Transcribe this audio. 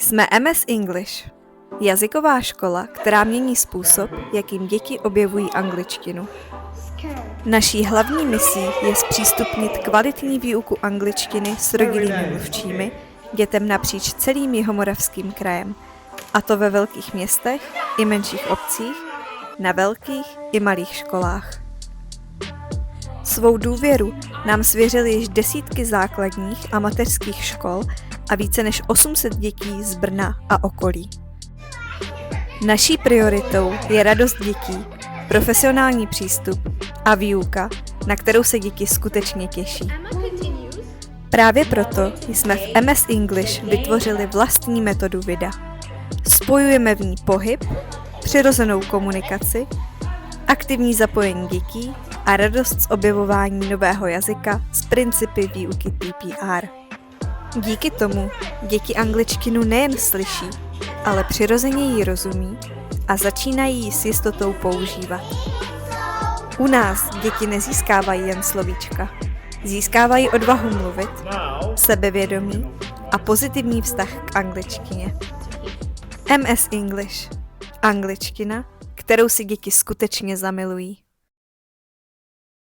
Jsme MS English, jazyková škola, která mění způsob, jakým děti objevují angličtinu. Naší hlavní misí je zpřístupnit kvalitní výuku angličtiny s rodilými mluvčími dětem napříč celým Jihomoravským krajem, a to ve velkých městech i menších obcích, na velkých i malých školách. Svou důvěru nám svěřily již desítky základních a mateřských škol a více než 800 dětí z Brna a okolí. Naší prioritou je radost dětí, profesionální přístup a výuka, na kterou se děti skutečně těší. Právě proto jsme v MS English vytvořili vlastní metodu vida. Spojujeme v ní pohyb, přirozenou komunikaci, aktivní zapojení dětí a radost z objevování nového jazyka s principy výuky TPR. Díky tomu děti angličtinu nejen slyší, ale přirozeně ji rozumí a začínají ji s jistotou používat. U nás děti nezískávají jen slovíčka, získávají odvahu mluvit, sebevědomí a pozitivní vztah k angličtině. MS English. Angličtina, kterou si děti skutečně zamilují.